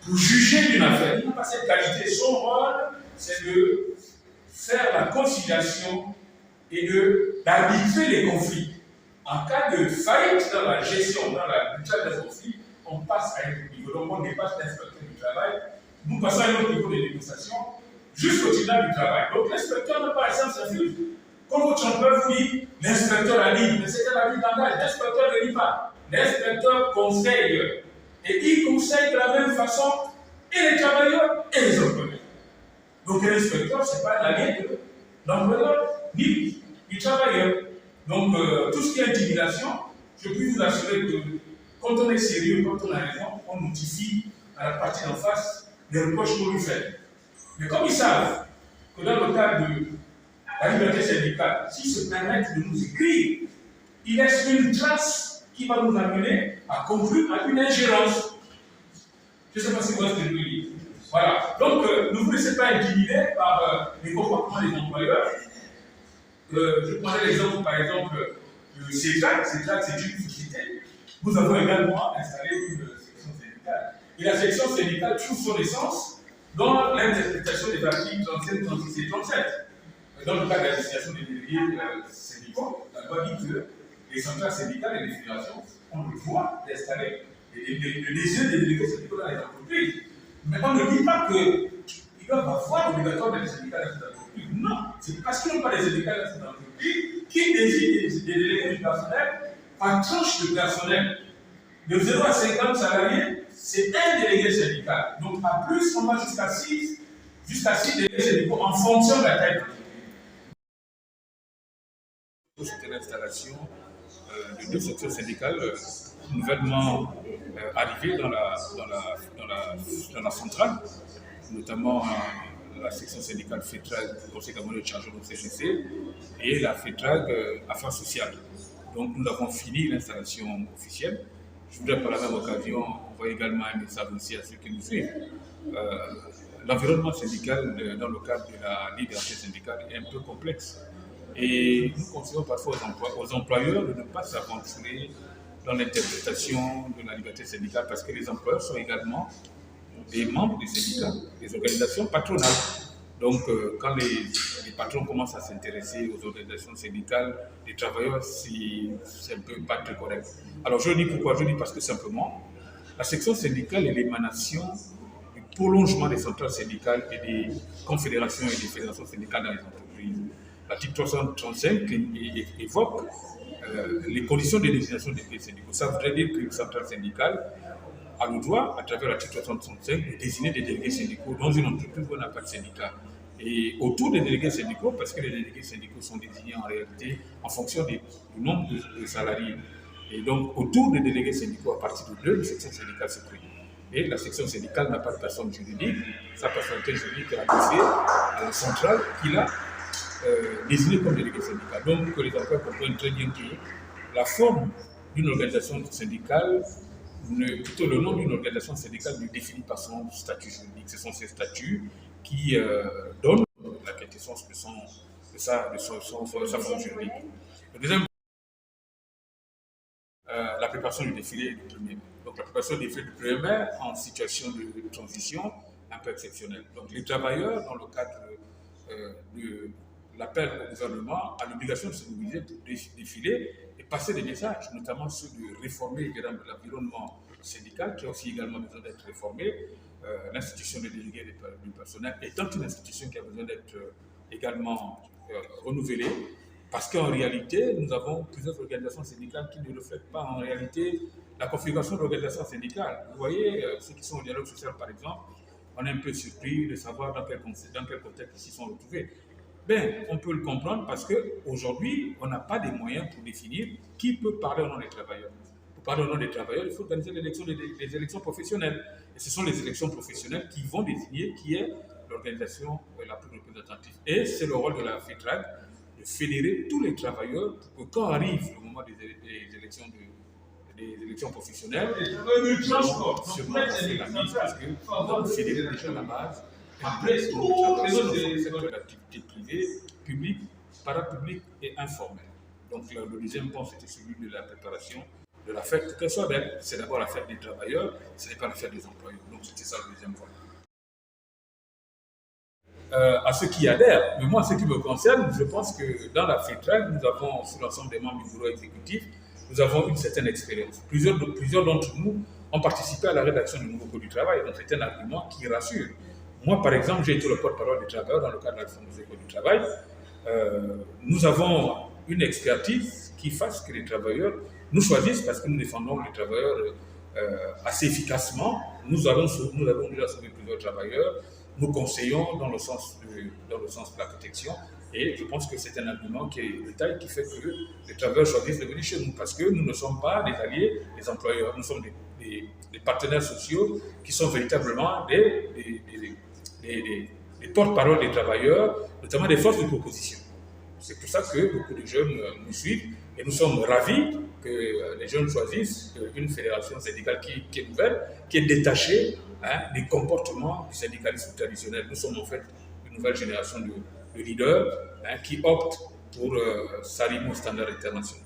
pour juger d'une affaire. Il n'a pas cette qualité. Son rôle, c'est de faire la conciliation et d'arbitrer les conflits. En cas de faillite dans la gestion, dans la lutte des conflits, on passe à un autre niveau. Donc on dépasse l'inspecteur du travail, nous passons à un autre niveau de négociation jusqu'au tribunal du travail. Donc l'inspecteur n'a pas exemple s'inflige. Comme votre champion vous dit, l'inspecteur a dit, mais c'était la vie d'engagement, l'inspecteur ne dit pas. L'inspecteur conseille. Et il conseille de la même façon et les travailleurs et les employeurs. Donc l'inspecteur, ce n'est pas l'allié de l'employeur ni du travailleur. Donc tout ce qui est intimidation, je peux vous assurer que quand on est sérieux, quand on a raison, on notifie à la partie d'en face les reproches qu'on lui fait. Mais comme ils savent que dans le cadre de la liberté syndicale, s'ils se permettent de nous écrire, ils laissent une trace qui va nous amener à conclure à une ingérence. Je ne sais pas si vous voyez ce que je veux dire. Voilà. Donc, ne vous laissez pas intimider par les comportements des employeurs. Je prendrai l'exemple, par exemple, de CETRAC. CETRAC, c'est une société. Nous avons également installé une section syndicale. Et la section syndicale trouve son essence dans l'interprétation des articles 37, 36 et 37. Dans le cas de la désignation des délégués syndicaux, la loi dit que les centrales syndicales et les fédérations ont le droit d'installer le désir des délégués syndicaux dans les entreprises. Mais on ne dit pas qu'ils doivent avoir obligatoirement des syndicats dans ces entreprises. Non, c'est parce qu'ils n'ont pas des syndicats dans ces entreprises qu'ils désignent des délégués du personnel par tranche de personnel. De 0 à 50 salariés, c'est un délégué syndical. Donc, à plus, on va jusqu'à 6 délégués syndicaux en fonction de la taille de l'entreprise. C'était l'installation de 2 sections syndicales nouvellement arrivées dans la centrale, notamment la section syndicale FETRAG, Conseil camerounais de chargement de CGC, et la FETRAG Affaires sociales. Donc nous avons fini l'installation officielle. Je voudrais par la même occasion envoyer également un message aussi à ceux qui nous suivent. L'environnement syndical dans le cadre de la liberté syndicale est un peu complexe. Et nous conseillons parfois aux employeurs de ne pas s'aventurer dans l'interprétation de la liberté syndicale parce que les employeurs sont également des membres des syndicats, des organisations patronales. Donc, quand les patrons commencent à s'intéresser aux organisations syndicales, les travailleurs, c'est un peu pas très correct. Alors, je dis pourquoi? Je dis parce que simplement, la section syndicale est l'émanation du prolongement des centrales syndicales et des confédérations et des fédérations syndicales dans les entreprises. L'article 335 évoque les conditions de désignation des délégués syndicaux. Ça voudrait dire qu'une centrale syndicale a le droit, à travers l'article 335, de désigner des délégués syndicaux dans une entreprise où on n'a pas de syndicat. Et autour des délégués syndicaux, parce que les délégués syndicaux sont désignés en réalité en fonction du nombre de salariés. Et donc, autour des délégués syndicaux, à partir de 2, une section syndicale se crée. Et la section syndicale n'a pas de personne juridique. Sa personnalité juridique est adressée à la centrale qui l'a désigné comme délégué syndical. Donc, que les employeurs comprennent très bien que la forme d'une organisation syndicale, plutôt le nom d'une organisation syndicale ne définit pas son statut juridique. Ce sont ces statuts qui donnent la quintessence de sa forme juridique. Le deuxième, la préparation du défilé du 1er mai. Donc, la préparation du défilé du 1er mai en situation de transition un peu exceptionnelle. Donc, les travailleurs, dans le cadre de l'appel au gouvernement, a l'obligation de se mobiliser pour défiler et passer des messages, notamment ceux de réformer l'environnement syndical, qui a aussi également besoin d'être réformé. L'institution des délégués du personnel étant une institution qui a besoin d'être également renouvelée, parce qu'en réalité, nous avons plusieurs organisations syndicales qui ne reflètent pas en réalité la configuration de l'organisation syndicale. Vous voyez, ceux qui sont au dialogue social, par exemple, on est un peu surpris de savoir dans quel contexte ils s'y sont retrouvés. Ben, on peut le comprendre parce qu'aujourd'hui, on n'a pas des moyens pour définir qui peut parler au nom des travailleurs. Pour parler au nom des travailleurs, il faut organiser les élections professionnelles. Et ce sont les élections professionnelles qui vont désigner qui est l'organisation la plus représentative. Et c'est le rôle de la FETRAG de fédérer tous les travailleurs pour que quand arrive le moment des élections professionnelles, c'est la mise parce que nous avons fédéré déjà la base. Après, tous les autres secteurs d'activité privée, publique, parapublique et informelle. Donc le deuxième point, c'était celui de la préparation de la fête, qu'elle soit belle. C'est d'abord la fête des travailleurs, ce n'est pas la fête des employeurs. Donc c'était ça le deuxième point. À ceux qui adhèrent, mais moi, en ce qui me concerne, je pense que dans la FETRAG, nous avons, sur l'ensemble des membres du bureau exécutif, nous avons une certaine expérience. Plusieurs d'entre nous ont participé à la rédaction du nouveau code du travail, donc c'est un argument qui rassure. Moi, par exemple, j'ai été le porte-parole des travailleurs dans le cadre de la réforme du code du travail. Nous avons une expertise qui fasse que les travailleurs nous choisissent parce que nous défendons les travailleurs assez efficacement. Nous avons déjà sauvé plusieurs travailleurs. Nous conseillons dans le sens de la protection. Et je pense que c'est un argument qui est de taille qui fait que les travailleurs choisissent de venir chez nous parce que nous ne sommes pas des alliés des employeurs. Nous sommes des partenaires sociaux qui sont véritablement des porte-parole des travailleurs, notamment des forces de proposition. C'est pour ça que beaucoup de jeunes nous suivent et nous sommes ravis que les jeunes choisissent une fédération syndicale qui est nouvelle, qui est détachée des comportements du syndicalisme traditionnel. Nous sommes en fait une nouvelle génération de leaders qui optent pour s'arrimer aux standards internationaux.